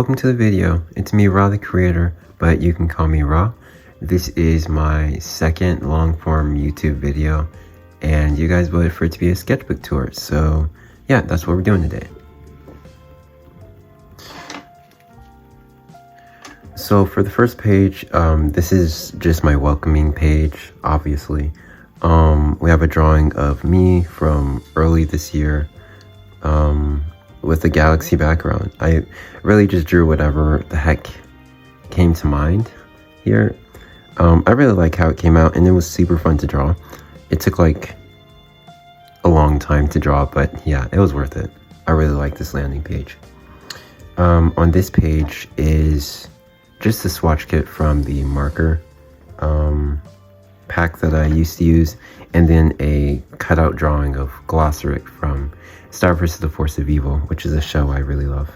welcome to the video. It's me, Ra the creator, but you can call me Ra. This is my second long-form YouTube video, and you guys voted for it to be a sketchbook tour, so yeah, that's what we're doing today. So for the first page, this is just my welcoming page, obviously. We have a drawing of me from early this year, with a galaxy background. I really just drew whatever the heck came to mind here. I really like how it came out, and it was super fun to draw. It took like a long time to draw, but yeah, it was worth it. I really like this landing page. On this page is just a swatch kit from the marker pack that I used to use, and then a cutout drawing of Glossaric from Star vs. the Force of Evil, which is a show I really love.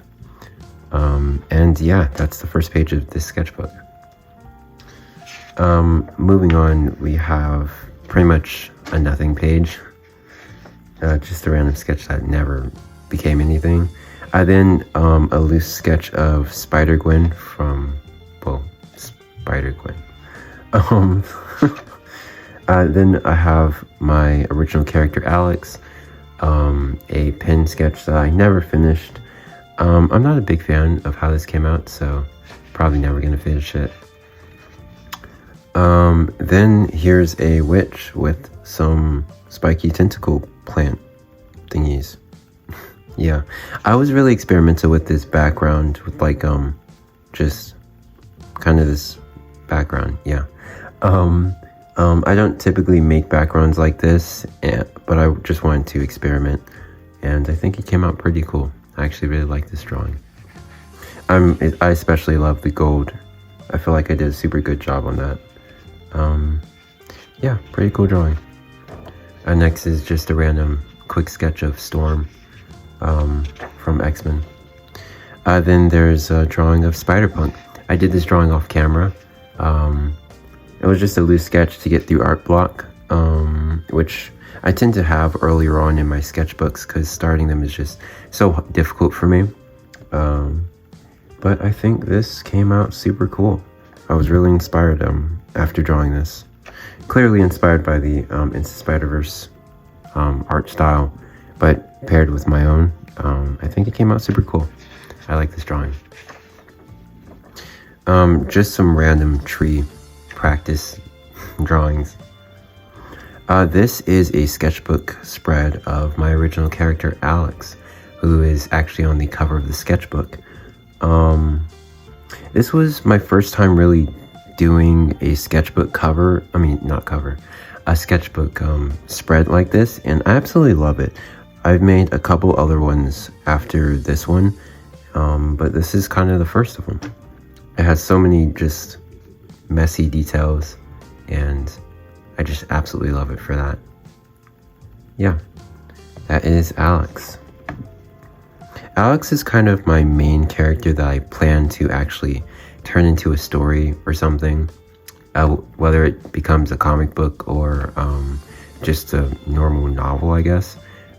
And yeah, that's the first page of this sketchbook. Moving on, we have pretty much a nothing page. Just a random sketch that never became anything. Then a loose sketch of Spider-Gwen from, well, Spider-Gwen. Then I have my original character Alex, a pen sketch that I never finished. I'm not a big fan of how this came out, so probably never gonna finish it. Then here's a witch with some spiky tentacle plant thingies. Yeah, I was really experimental with this background, with like just kind of this background. Yeah. I don't typically make backgrounds like this, but I just wanted to experiment, and I think it came out pretty cool. I actually really like this drawing. I especially love the gold. I feel like I did a super good job on that. Yeah, pretty cool drawing. Next is just a random quick sketch of Storm from X-Men. Then there's a drawing of Spider-Punk. I did this drawing off camera. It was just a loose sketch to get through art block, which I tend to have earlier on in my sketchbooks because starting them is just so difficult for me. But I think this came out super cool. I was really inspired after drawing this. Clearly inspired by the Into Spider-Verse art style, but paired with my own. I think it came out super cool. I like this drawing. Just some random tree practice drawings. This is a sketchbook spread of my original character Alex, who is actually on the cover of the sketchbook. This was my first time really doing a sketchbook cover, a sketchbook spread like this, and I absolutely love it. I've made a couple other ones after this one, but this is kind of the first of them. It has so many just messy details, and I just absolutely love it for that. Yeah, that is Alex. Alex is kind of my main character that I plan to actually turn into a story or something, whether it becomes a comic book or just a normal novel, I guess,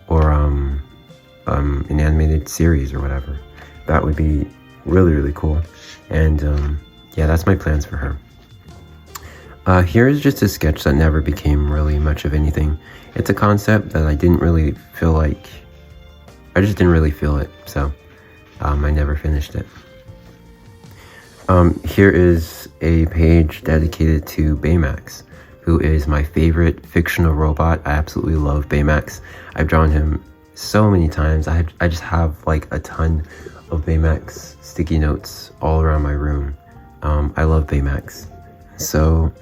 or an animated series or whatever. That would be really, really cool. And yeah, that's my plans for her. Here's just a sketch that never became really much of anything. It's a concept that I didn't really feel like, I just didn't really feel it, so I never finished it. Here is a page dedicated to Baymax, who is my favorite fictional robot. I absolutely love Baymax. I've drawn him so many times. I just have like a ton of Baymax sticky notes all around my room. I love Baymax. So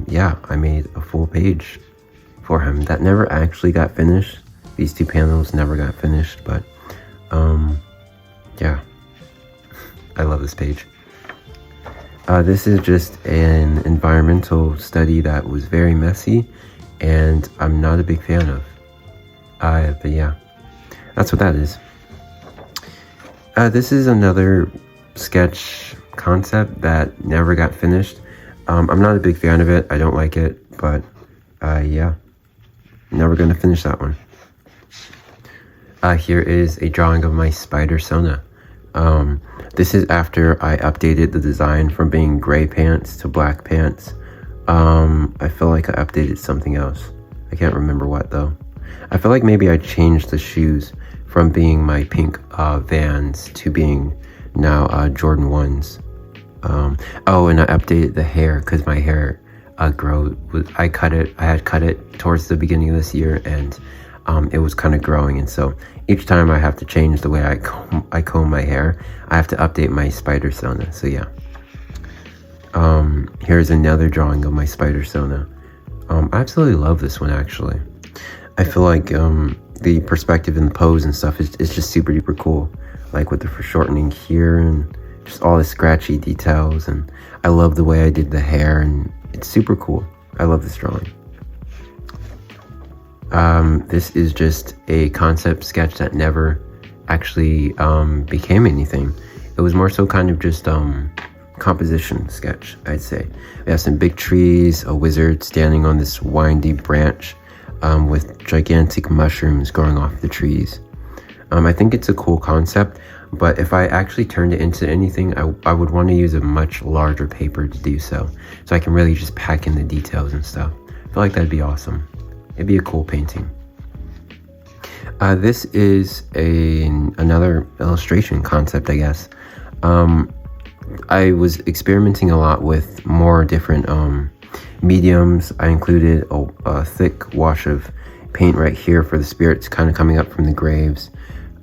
yeah, I made a full page for him that never actually got finished. These two panels never got finished, but yeah, I love this page. This is just an environmental study that was very messy, and I'm not a big fan of. But yeah, that's what that is. This is another sketch concept that never got finished. I'm not a big fan of it. I don't like it, but yeah, never gonna finish that one. Here is a drawing of my spider Sona. This is after I updated the design from being gray pants to black pants. I feel like I updated something else. I can't remember what though. I feel like maybe I changed the shoes from being my pink Vans to being now Jordan 1s. Oh, and I updated the hair because my hair I had cut it towards the beginning of this year, and it was kind of growing, and so each time I have to change the way I comb my hair, I have to update my spider Sona. So yeah. Here's another drawing of my spider Sona. I absolutely love this one actually. I feel like the perspective and the pose and stuff is just super duper cool. Like with the foreshortening here and just all the scratchy details, and I love the way I did the hair, and it's super cool. I love this drawing. This is just a concept sketch that never actually became anything. It was more so kind of just composition sketch, I'd say. We have some big trees, a wizard standing on this windy branch with gigantic mushrooms growing off the trees. I think it's a cool concept, but if I actually turned it into anything, I would want to use a much larger paper to do so I can really just pack in the details and stuff. I feel like that'd be awesome. It'd be a cool painting. This is another illustration concept, I guess. I was experimenting a lot with more different mediums. I included a thick wash of paint right here for the spirits kind of coming up from the graves.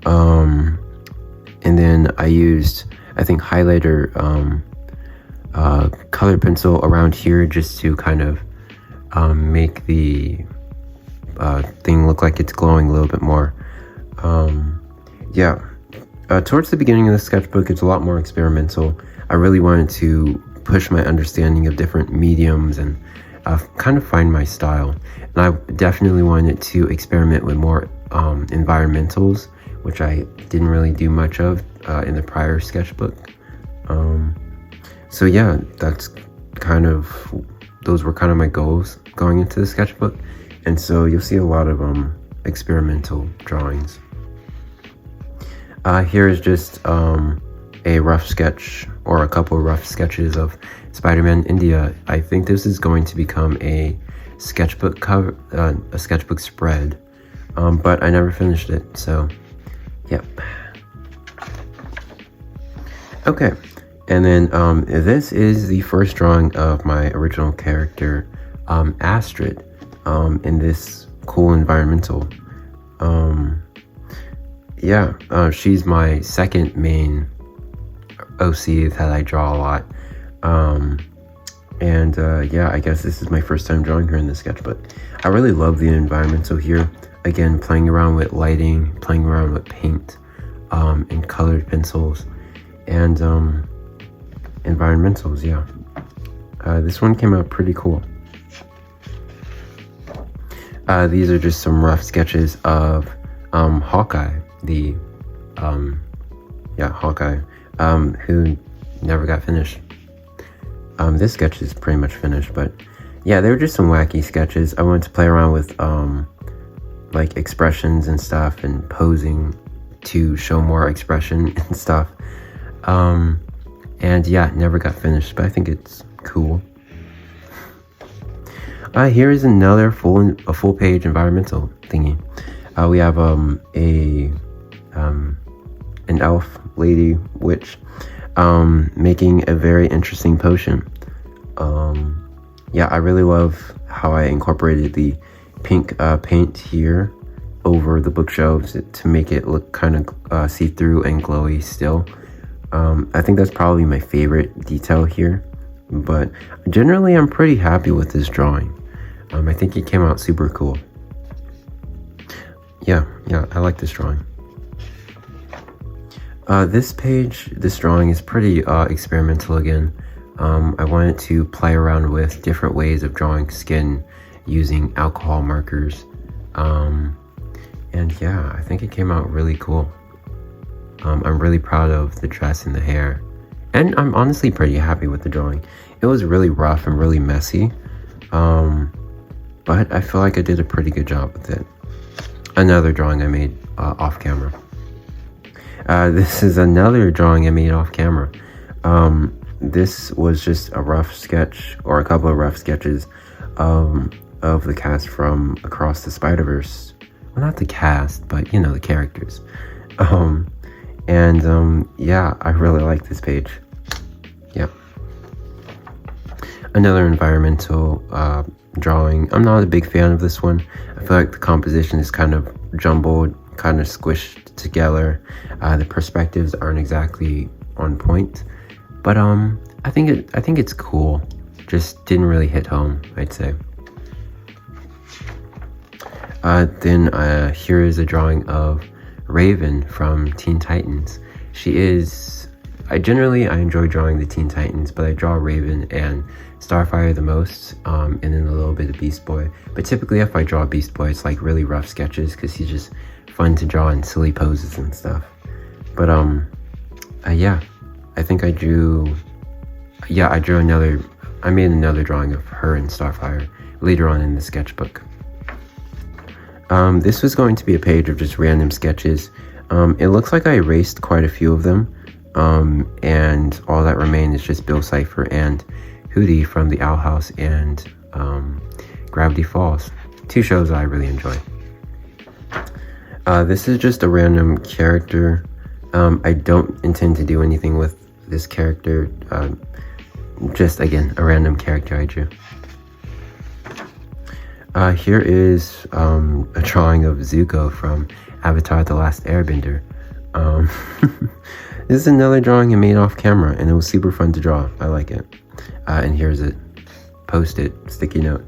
And then I used, I think, highlighter color pencil around here just to kind of make the thing look like it's glowing a little bit more. Towards the beginning of the sketchbook, it's a lot more experimental. I really wanted to push my understanding of different mediums and kind of find my style. And I definitely wanted to experiment with more environmentals, which I didn't really do much of in the prior sketchbook. So yeah, those were kind of my goals going into the sketchbook. And so you'll see a lot of experimental drawings. Here is just a rough sketch, or a couple of rough sketches of Spider-Man India. I think this is going to become a sketchbook cover, a sketchbook spread, but I never finished it, so yep. Okay, and then this is the first drawing of my original character, Astrid, in this cool environmental. She's my second main OC that I draw a lot. I guess this is my first time drawing her in the sketchbook. I really love the environmental here. Again, playing around with lighting, playing around with paint, and colored pencils, and environmentals, yeah. This one came out pretty cool. These are just some rough sketches of Hawkeye, Hawkeye, who never got finished. This sketch is pretty much finished, but yeah, they were just some wacky sketches. I wanted to play around with like expressions and stuff, and posing to show more expression and stuff. And yeah, never got finished, but I think it's cool. Here is another full page environmental thingy. We have an elf lady witch making a very interesting potion. I really love how I incorporated the pink paint here over the bookshelves to make it look kind of see-through and glowy still. I think that's probably my favorite detail here, but generally I'm pretty happy with this drawing. I think it came out super cool. Yeah, I like this drawing. This drawing is pretty experimental again. I wanted to play around with different ways of drawing skin using alcohol markers. And yeah, I think it came out really cool. I'm really proud of the dress and the hair. And I'm honestly pretty happy with the drawing. It was really rough and really messy. But I feel like I did a pretty good job with it. Another drawing I made off camera. This is another drawing I made off camera. This was just a rough sketch, or a couple of rough sketches, of the cast from Across the Spider-Verse. Well, not the cast, but you know, the characters. Yeah, I really like this page. Yeah. Another environmental drawing. I'm not a big fan of this one. I feel like the composition is kind of jumbled, kind of squished together. The perspectives aren't exactly on point, but I think it's cool. Just didn't really hit home, I'd say. Then here is a drawing of Raven from Teen Titans. She is, I enjoy drawing the Teen Titans, but I draw Raven and Starfire the most, and then a little bit of Beast Boy. But typically if I draw Beast Boy, it's like really rough sketches because he's just fun to draw in silly poses and stuff. But yeah, I think I made another drawing of her and Starfire later on in the sketchbook. This was going to be a page of just random sketches. It looks like I erased quite a few of them, and all that remained is just Bill Cipher and Hootie from the Owl House and Gravity Falls, two shows I really enjoy. This is just a random character. I don't intend to do anything with this character, just again a random character I drew. Here is a drawing of Zuko from Avatar: The Last Airbender. This is another drawing I made off camera, and it was super fun to draw. I like it. And here's a post-it sticky note.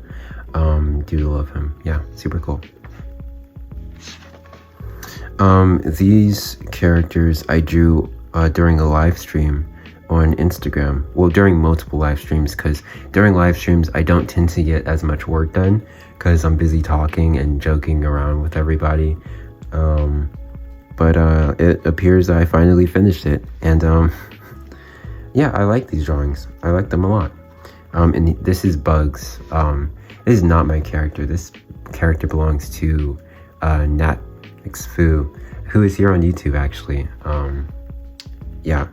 Doodle of him. Yeah, super cool. These characters I drew during a live stream on Instagram. Well, during multiple live streams, because during live streams I don't tend to get as much work done because I'm busy talking and joking around with everybody. But it appears I finally finished it, and yeah, I like these drawings. I like them a lot. And this is Bugs. This is not my character. This character belongs to Nat Xfu, who is here on YouTube actually. Yeah.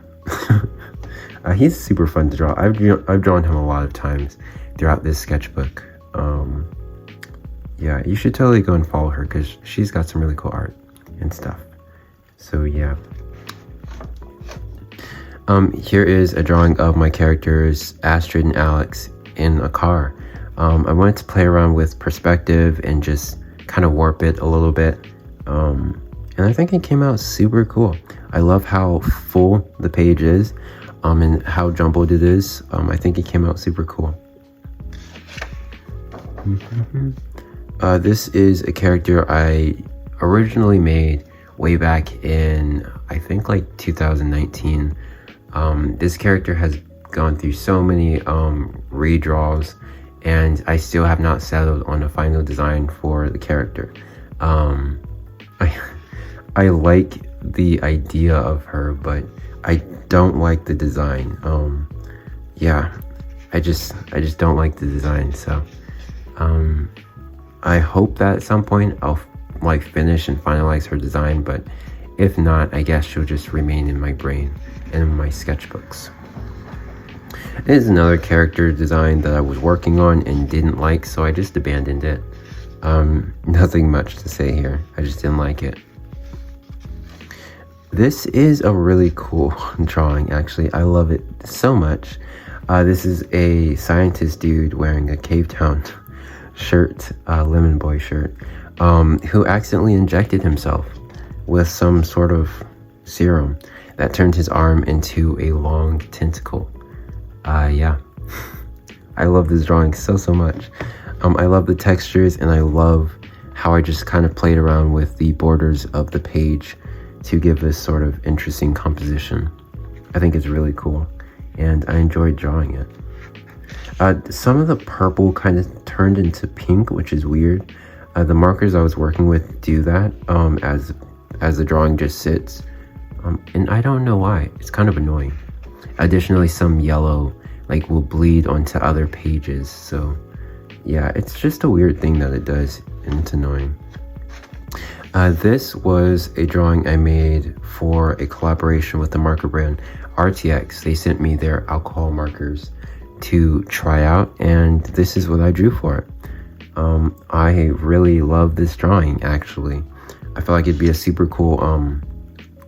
He's super fun to draw. I've drawn him a lot of times throughout this sketchbook. Yeah, you should totally go and follow her because she's got some really cool art and stuff. So yeah. Here is a drawing of my characters Astrid and Alex in a car. I wanted to play around with perspective and just kind of warp it a little bit. And I think it came out super cool. I love how full the page is, and how jumbled it is. I think it came out super cool. This is a character I originally made way back in, I think like 2019. This character has gone through so many redraws, and I still have not settled on a final design for the character. I like the idea of her, but I don't like the design. Yeah, I just don't like the design. So I hope that at some point I'll like finish and finalize her design, but if not, I guess she'll just remain in my brain and in my sketchbooks. It is another character design that I was working on and didn't like, so I just abandoned it. Nothing much to say here. I just didn't like it. This is a really cool drawing, actually. I love it so much. This is a scientist dude wearing a Cave Town shirt, Lemon Boy shirt, who accidentally injected himself with some sort of serum that turned his arm into a long tentacle. Yeah. I love this drawing so much. I love the textures, and I love how I just kind of played around with the borders of the page to give this sort of interesting composition. I think it's really cool, and I enjoyed drawing it. Some of the purple kind of turned into pink, which is weird. The markers I was working with do that as the drawing just sits, and I don't know why. It's kind of annoying. Additionally, some yellow like will bleed onto other pages, so yeah, it's just a weird thing that it does, and it's annoying. This was a drawing I made for a collaboration with the marker brand RTX. They sent me their alcohol markers to try out, and this is what I drew for it. I really love this drawing, actually. I feel like it'd be a super cool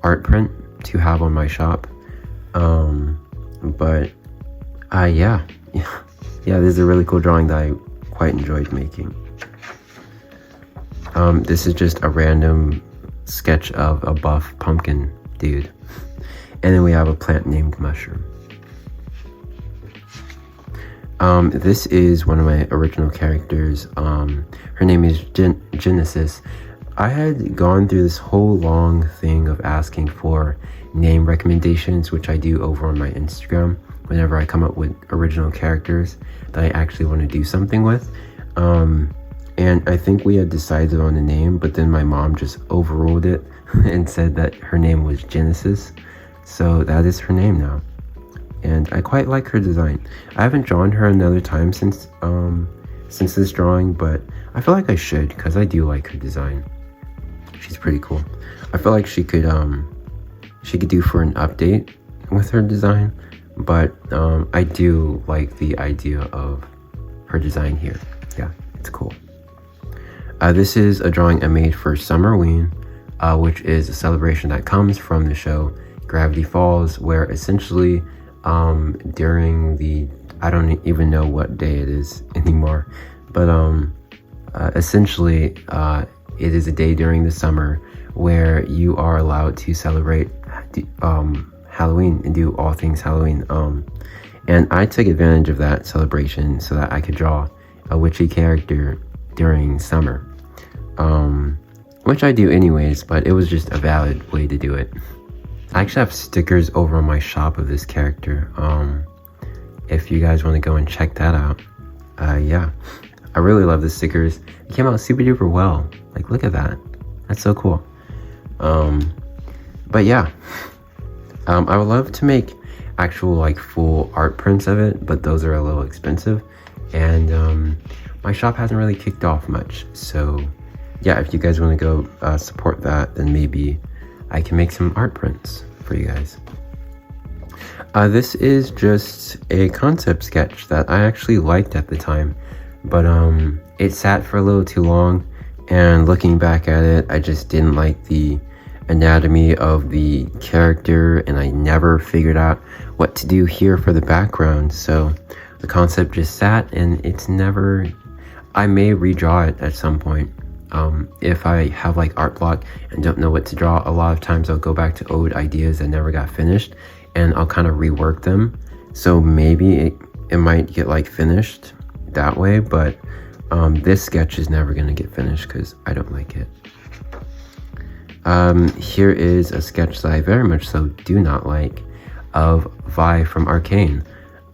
art print to have on my shop. But yeah, this is a really cool drawing that I quite enjoyed making. This is just a random sketch of a buff pumpkin dude. And then we have a plant named Mushroom. This is one of my original characters. Her name is Genesis. I had gone through this whole long thing of asking for name recommendations, which I do over on my Instagram whenever I come up with original characters that I actually want to do something with. And I think we had decided on a name, but then my mom just overruled it and said that her name was Genesis. So that is her name now. And I quite like her design. I haven't drawn her another time since this drawing, but I feel like I should because I do like her design. She's pretty cool. I feel like she could do for an update with her design, but I do like the idea of her design here. Yeah, it's cool. This is a drawing I made for Summerween, which is a celebration that comes from the show Gravity Falls, where essentially during the, I don't even know what day it is anymore, but essentially it is a day during the summer where you are allowed to celebrate Halloween and do all things Halloween. And I took advantage of that celebration so that I could draw a witchy character during summer, which I do anyways, but it was just a valid way to do it. I actually have stickers over on my shop of this character. If you guys want to go and check that out. Yeah, I really love the stickers. It came out super duper well. Like, look at that. That's so cool. But yeah, I would love to make actual like full art prints of it, but those are a little expensive, and my shop hasn't really kicked off much. So yeah, if you guys want to go support that, then maybe I can make some art prints for you guys. This is just a concept sketch that I actually liked at the time, but it sat for a little too long, and looking back at it, I just didn't like the anatomy of the character, and I never figured out what to do here for the background. So the concept just sat, and it's never, I may redraw it at some point. If I have like art block and don't know what to draw, a lot of times I'll go back to old ideas that never got finished, and I'll kind of rework them. So maybe it might get like finished that way, but this sketch is never going to get finished because I don't like it. Here is a sketch that I very much so do not like of Vi from Arcane.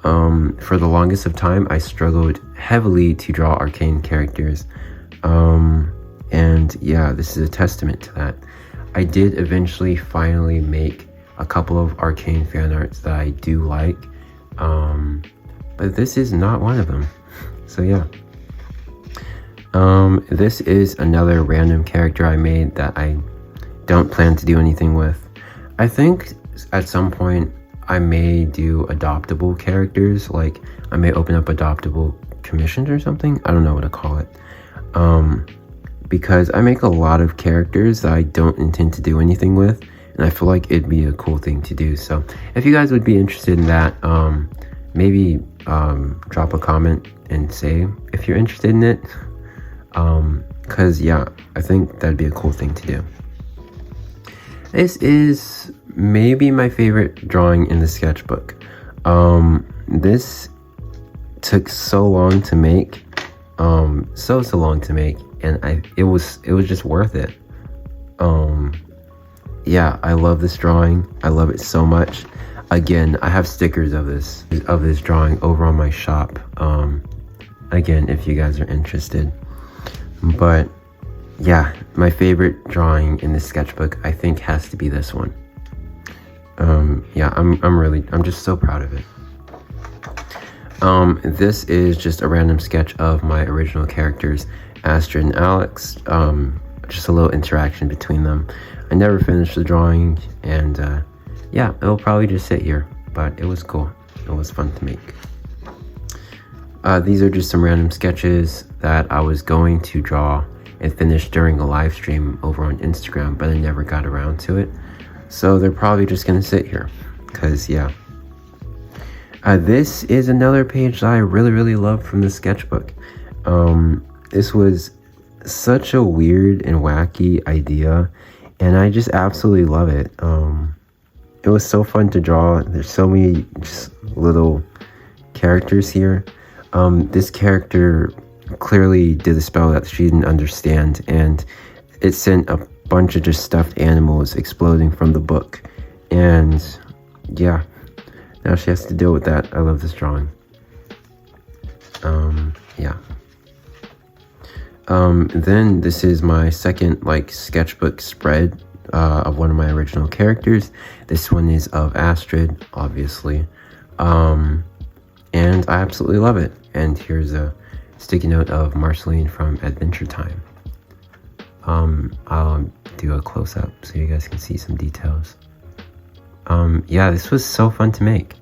For the longest of time, I struggled heavily to draw Arcane characters. And yeah, this is a testament to that. I did eventually finally make a couple of Arcane fan arts that I do like, but this is not one of them. So yeah. This is another random character I made that I don't plan to do anything with. I think at some point I may do adoptable characters, like I may open up adoptable commissions or something. I don't know what to call it. Because I make a lot of characters that I don't intend to do anything with, and I feel like it'd be a cool thing to do. So if you guys would be interested in that, maybe drop a comment and say if you're interested in it, because yeah, I think that'd be a cool thing to do. This is maybe my favorite drawing in the sketchbook. This took so long to make, so long to make, and it was just worth it. Yeah, I love this drawing. I love it so much. Again, I have stickers of this drawing over on my shop. Again, if you guys are interested. But yeah, my favorite drawing in the sketchbook, I think, has to be this one. Yeah, I'm just so proud of it. This is just a random sketch of my original characters, Astrid and Alex. just a little interaction between them. I never finished the drawing, and yeah, it'll probably just sit here, but it was cool. It was fun to make. These are just some random sketches that I was going to draw and finish during a live stream over on Instagram, but I never got around to it. So they're probably just gonna sit here, because yeah. This is another page that I really love from the sketchbook. This was such a weird and wacky idea, and I just absolutely love it. It was so fun to draw. There's so many just little characters here. This character clearly did a spell that she didn't understand, and it sent a bunch of just stuffed animals exploding from the book. And yeah, now she has to deal with that. I love this drawing. Yeah. Then this is my second like sketchbook spread of one of my original characters. This one is of Astrid, obviously. And I absolutely love it. And here's a sticky note of Marceline from Adventure Time. I'll do a close-up so you guys can see some details. Yeah, this was so fun to make.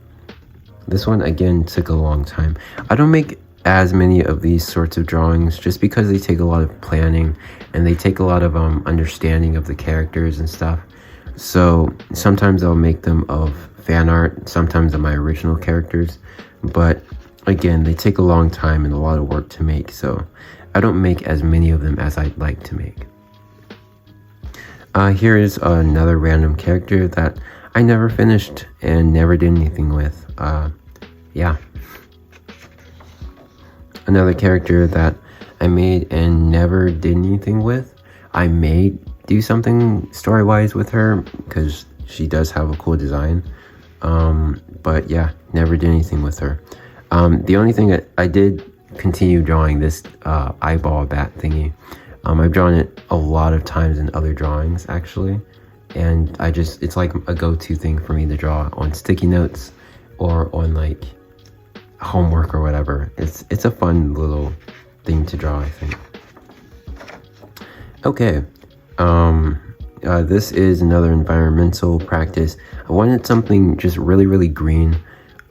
This one again took a long time. I don't make as many of these sorts of drawings just because they take a lot of planning and they take a lot of understanding of the characters and stuff. So sometimes I'll make them of fan art, sometimes of my original characters, but again, they take a long time and a lot of work to make, so I don't make as many of them as I'd like to make. Here is another random character that I never finished and never did anything with. Yeah. Another character that I made and never did anything with. I may do something story-wise with her because she does have a cool design. But yeah, never did anything with her. The only thing that I did continue drawing this eyeball bat thingy. I've drawn it a lot of times in other drawings actually, and it's like a go-to thing for me to draw on sticky notes or on like homework or whatever. It's a fun little thing to draw, I think. Okay, this is another environmental practice. I wanted something just really green,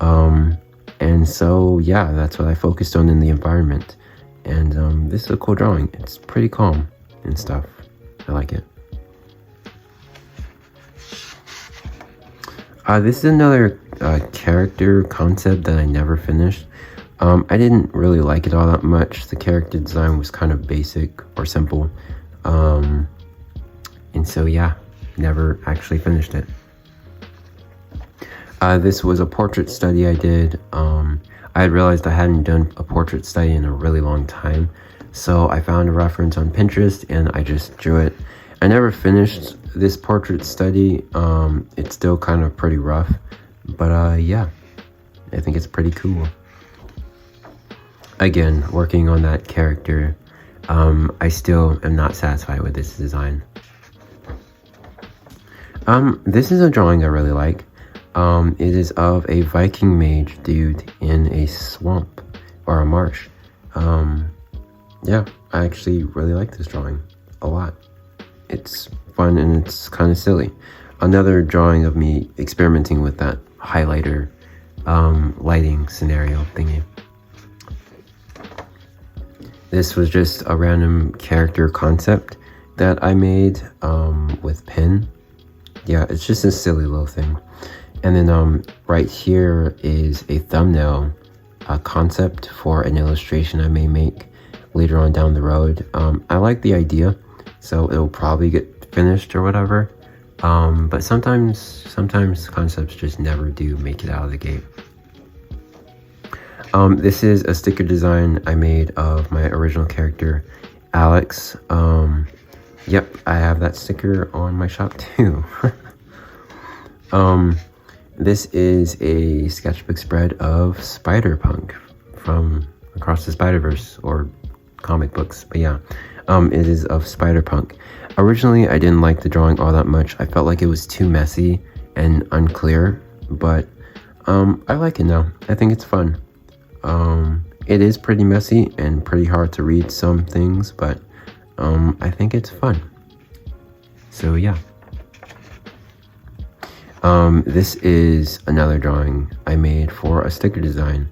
and so yeah, that's what I focused on in the environment. And this is a cool drawing. It's pretty calm and stuff. I like it. This is another character concept that I never finished. I didn't really like it all that much. The character design was kind of basic or simple. And so yeah, never actually finished it. This was a portrait study I did. I had realized I hadn't done a portrait study in a really long time, so I found a reference on Pinterest and I just drew it. I never finished this portrait study. It's still kind of pretty rough, but yeah, I think it's pretty cool. Again, working on that character, I still am not satisfied with this design. This is a drawing I really like. It is of a Viking mage dude in a swamp or a marsh. Yeah, I actually really like this drawing a lot. It's fun and it's kind of silly. Another drawing of me experimenting with that highlighter lighting scenario thingy. This was just a random character concept that I made with pen. Yeah, it's just a silly little thing. And then right here is a thumbnail concept for an illustration I may make later on down the road. I like the idea, so it'll probably get finished or whatever. But sometimes concepts just never do make it out of the gate. This is a sticker design I made of my original character, Alex. Yep, I have that sticker on my shop too. This is a sketchbook spread of Spider-Punk from Across the Spider-Verse, or comic books, but yeah, it is of Spider-Punk. Originally, I didn't like the drawing all that much. I felt like it was too messy and unclear, but I like it now. I think it's fun. It is pretty messy and pretty hard to read some things, but I think it's fun. So yeah. This is another drawing I made for a sticker design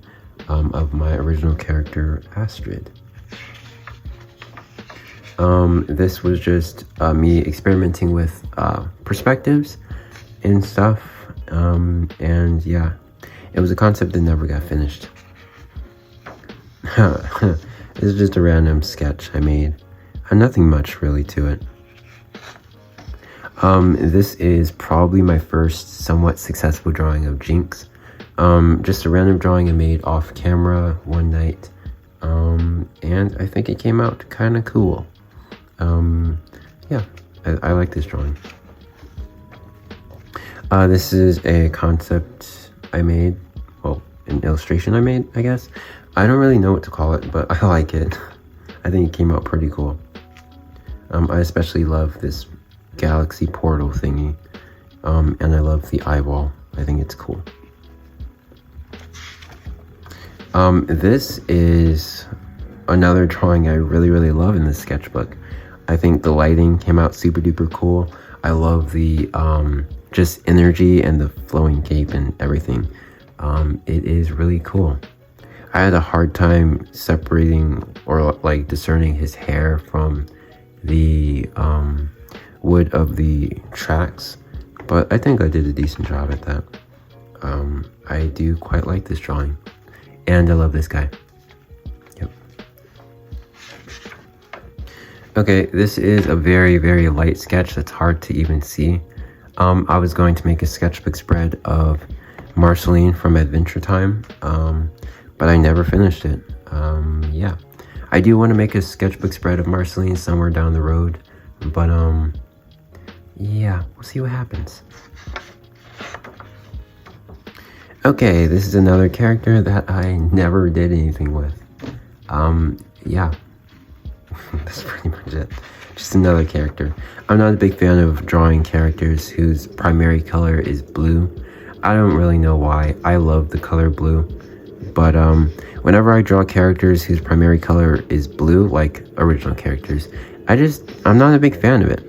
of my original character, Astrid. This was just me experimenting with perspectives and stuff, and yeah, it was a concept that never got finished. This is just a random sketch I made. Nothing much really to it. This is probably my first somewhat successful drawing of Jinx. Just a random drawing I made off camera one night, and I think it came out kind of cool. Yeah, I like this drawing. This is a concept I made, well, an illustration I made, I guess. I don't really know what to call it, but I like it. I think it came out pretty cool. I especially love this galaxy portal thingy, and I love the eyeball. I think it's cool. This is another drawing I really love in this sketchbook. I think the lighting came out super duper cool. I love the just energy and the flowing cape and everything. It is really cool. I had a hard time separating or like discerning his hair from the wood of the tracks, but I think I did a decent job at that. I do quite like this drawing, and I love this guy. Yep. Okay, this is a very light sketch that's hard to even see. I was going to make a sketchbook spread of Marceline from Adventure Time, but I never finished it. Yeah, I do want to make a sketchbook spread of Marceline somewhere down the road, but yeah, we'll see what happens. Okay, this is another character that I never did anything with. Yeah, that's pretty much it. Just another character. I'm not a big fan of drawing characters whose primary color is blue. I don't really know why. I love the color blue, but whenever I draw characters whose primary color is blue, like original characters, I'm not a big fan of it.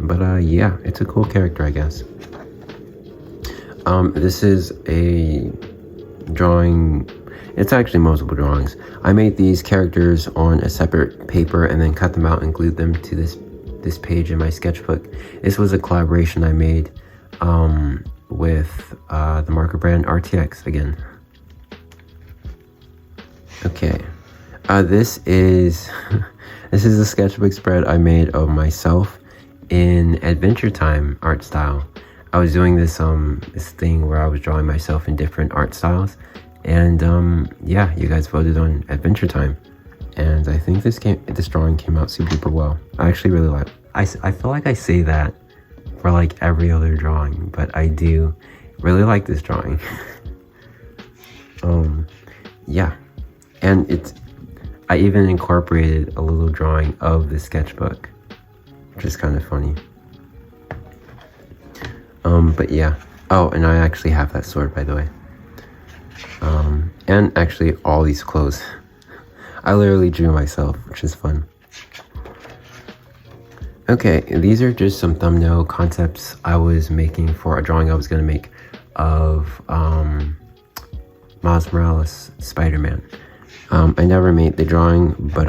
But yeah, it's a cool character, I guess. This is a drawing. It's actually multiple drawings. I made these characters on a separate paper and then cut them out and glued them to this page in my sketchbook. This was a collaboration I made with the marker brand RTX again. Okay, this is a sketchbook spread I made of myself in Adventure Time art style. I was doing this thing where I was drawing myself in different art styles, and yeah, you guys voted on Adventure Time, and I think this drawing came out super well. I actually really like. I feel like I say that for like every other drawing, but I do really like this drawing. Yeah, and I even incorporated a little drawing of the sketchbook, which is kind of funny. But yeah. Oh, and I actually have that sword, by the way. And actually all these clothes. I literally drew myself, which is fun. Okay, these are just some thumbnail concepts I was making for a drawing I was going to make of Miles Morales Spider-Man. I never made the drawing, but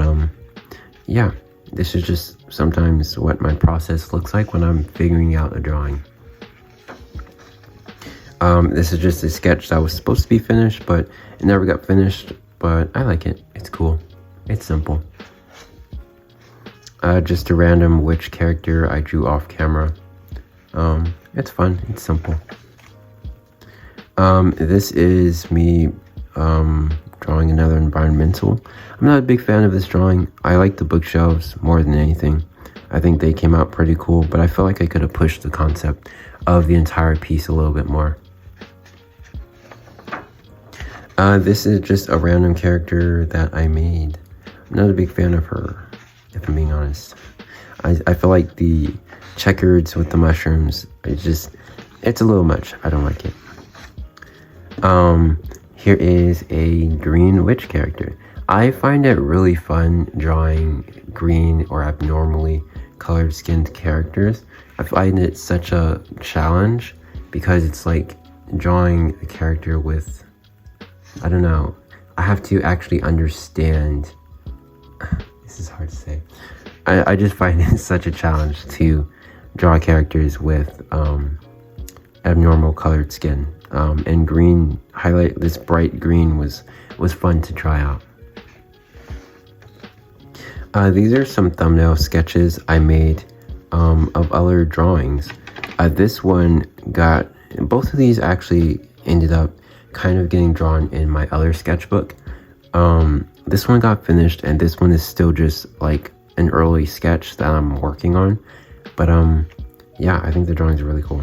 yeah, this is just sometimes what my process looks like when I'm figuring out a drawing. This is just a sketch that was supposed to be finished, but it never got finished, but I like it. It's cool. It's simple. Just a random witch character I drew off camera. It's fun. It's simple. This is me drawing another environmental. I'm not a big fan of this drawing. I like the bookshelves more than anything. I think they came out pretty cool, but I feel like I could have pushed the concept of the entire piece a little bit more. This is just a random character that I made. I'm not a big fan of her, if I'm being honest. I feel like the checkers with the mushrooms, it's a little much. I don't like it. Here is a green witch character. I find it really fun drawing green or abnormally colored skinned characters. I find it such a challenge because it's like drawing a character with, I don't know, I have to actually understand. This is hard to say. I just find it such a challenge to draw characters with abnormal colored skin. And green, highlight this bright green was fun to try out. These are some thumbnail sketches I made of other drawings. This one got, both of these actually ended up kind of getting drawn in my other sketchbook. This one got finished, and this one is still just like an early sketch that I'm working on. But yeah, I think the drawings are really cool.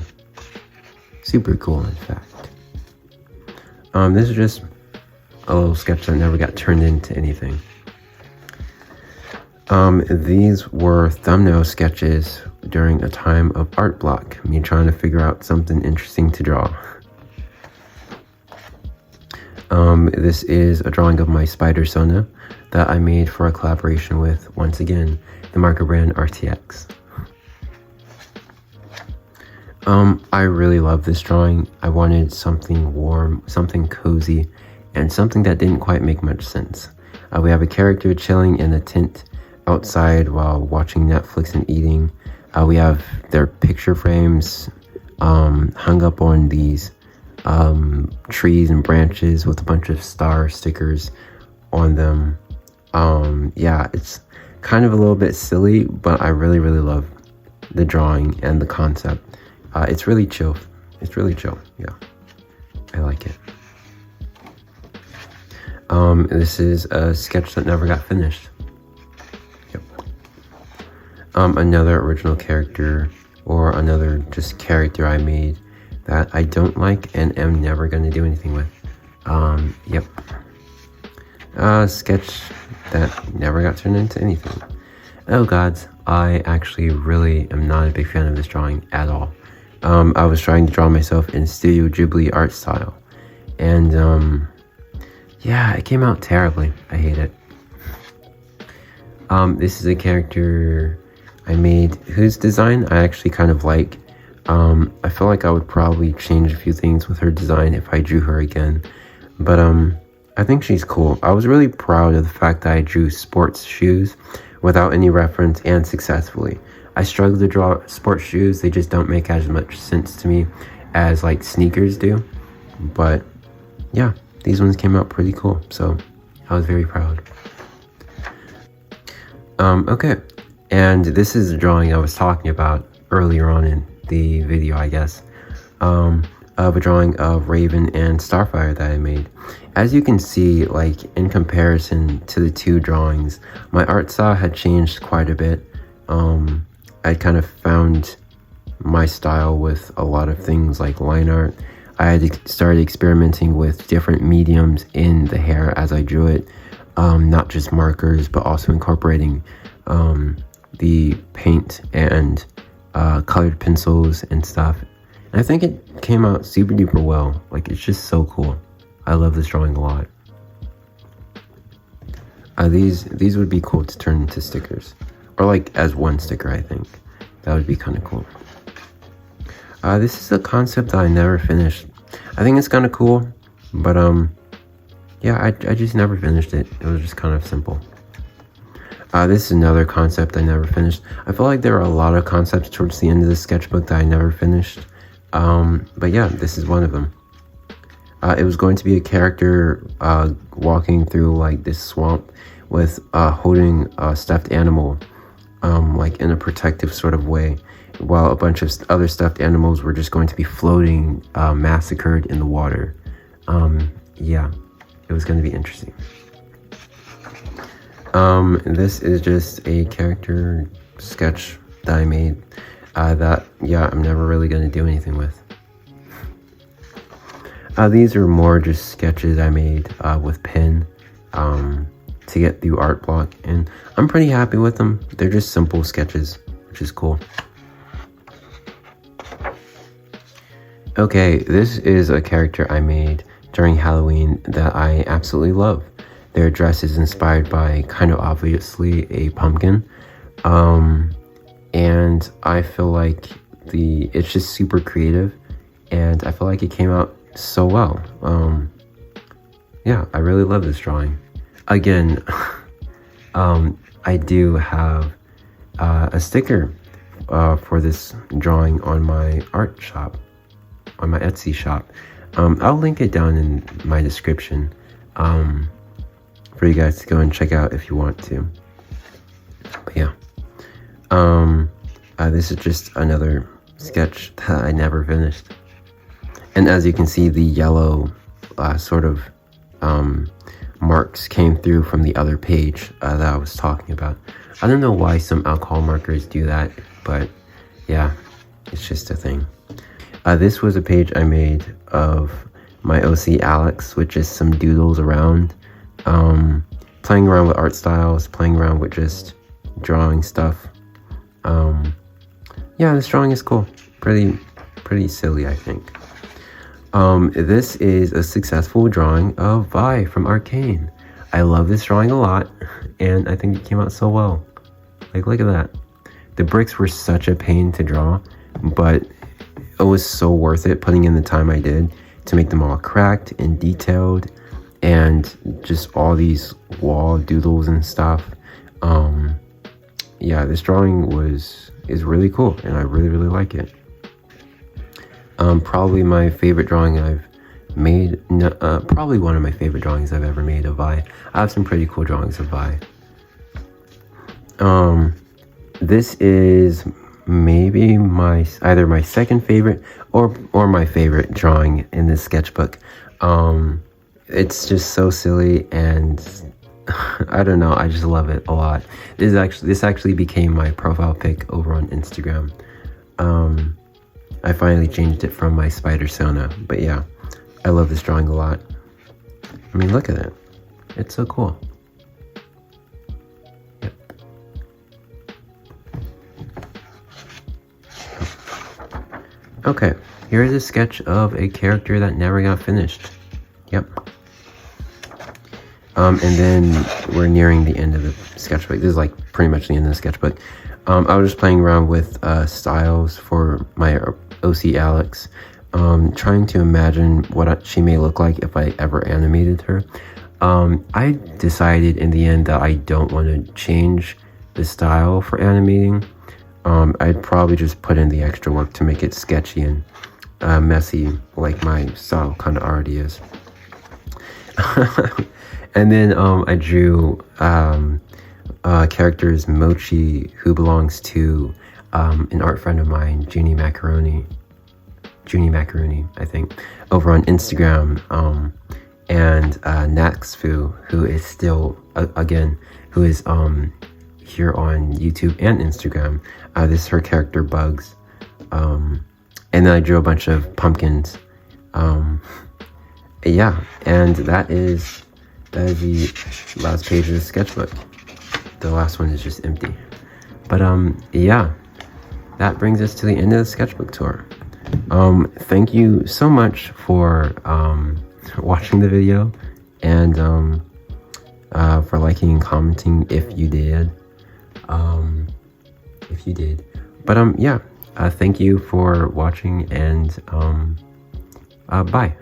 Super cool, in fact. This is just a little sketch that never got turned into anything. These were thumbnail sketches during a time of art block, me trying to figure out something interesting to draw. This is a drawing of my spider Sona that I made for a collaboration with, once again, the marker brand RTX. I really love this drawing. I wanted something warm, something cozy, and something that didn't quite make much sense. We have a character chilling in a tent outside while watching Netflix and eating. We have their picture frames hung up on these trees and branches with a bunch of star stickers on them. Yeah, it's kind of a little bit silly, but I really love the drawing and the concept. It's really chill. It's really chill. Yeah, I like it. This is a sketch that never got finished. Yep. Another original character, or another just character I made that I don't like and am never going to do anything with. Yep. Sketch that never got turned into anything. Oh gods, I actually really am not a big fan of this drawing at all. I was trying to draw myself in Studio Ghibli art style, and yeah, it came out terribly. I hate it. This is a character I made whose design I actually kind of like. I feel like I would probably change a few things with her design if I drew her again, but I think she's cool. I was really proud of the fact that I drew sports shoes without any reference and successfully. I struggle to draw sports shoes. They just don't make as much sense to me as like sneakers do. But yeah, these ones came out pretty cool, so I was very proud. Okay, and this is the drawing I was talking about earlier on in the video, I guess, of a drawing of Raven and Starfire that I made. As you can see, like in comparison to the two drawings, my art style had changed quite a bit. I kind of found my style with a lot of things like line art. I had started experimenting with different mediums in the hair as I drew it, not just markers, but also incorporating the paint and colored pencils and stuff. And I think it came out super duper well. Like, it's just so cool. I love this drawing a lot. These would be cool to turn into stickers, or like as one sticker. I think that would be kind of cool. This is a concept that I never finished. I think it's kind of cool, but yeah, I just never finished it. It was just kind of simple. This is another concept I never finished. I feel like there are a lot of concepts towards the end of the sketchbook that I never finished. But yeah, this is one of them. It was going to be a character walking through like this swamp with holding a stuffed animal, like in a protective sort of way, while a bunch of other stuffed animals were just going to be floating, massacred in the water. Yeah, it was going to be interesting. This is just a character sketch that I made that, yeah, I'm never really going to do anything with. These are more just sketches I made with pen to get through art block, and I'm pretty happy with them. They're just simple sketches, which is cool. Okay, this is a character I made during Halloween that I absolutely love. their dress is inspired by kind of obviously a pumpkin. And I feel like it's just super creative, and I feel like it came out so well. Yeah, I really love this drawing. Again, I do have a sticker for this drawing on my art shop, on my Etsy shop. I'll link it down in my description for you guys to go and check out if you want to. But yeah, this is just another sketch that I never finished. And as you can see, the yellow sort of marks came through from the other page that I was talking about. I don't know why some alcohol markers do that, but yeah, it's just a thing. This was a page I made of my OC Alex, with just some doodles around, playing around with art styles, playing around with just drawing stuff. Yeah, this drawing is cool. Pretty silly, I think. This is a successful drawing of Vi from Arcane. I love this drawing a lot, and I think it came out so well. Like, look at that. The bricks were such a pain to draw, but it was so worth it putting in the time I did to make them all cracked and detailed, and just all these wall doodles and stuff. Yeah, this drawing is really cool, and I really like it. Probably my favorite drawing I've made, probably one of my favorite drawings I've ever made of Vi. I have some pretty cool drawings of Vi. This is maybe either my second favorite or my favorite drawing in this sketchbook. It's just so silly, and I don't know, I just love it a lot. This actually became my profile pic over on Instagram. I finally changed it from my spider Sona, but yeah, I love this drawing a lot. I mean, look at it. It's so cool. Yep. Okay, here is a sketch of a character that never got finished. Yep. And then we're nearing the end of the sketchbook. This is like pretty much the end of the sketchbook. I was just playing around with styles for my OC Alex, trying to imagine what she may look like if I ever animated her. I decided in the end that I don't want to change the style for animating. I'd probably just put in the extra work to make it sketchy and messy, like my style kind of already is. And then I drew characters Mochi, who belongs to an art friend of mine, Junie Macaroni, I think, over on Instagram, and Naxfu, who is still, again, who is here on YouTube and Instagram. This is her character, Bugs. And then I drew a bunch of pumpkins. Yeah, and that is the last page of the sketchbook. The last one is just empty. But yeah, that brings us to the end of the sketchbook tour. Thank you so much for watching the video, and for liking and commenting if you did. But yeah, thank you for watching, and bye.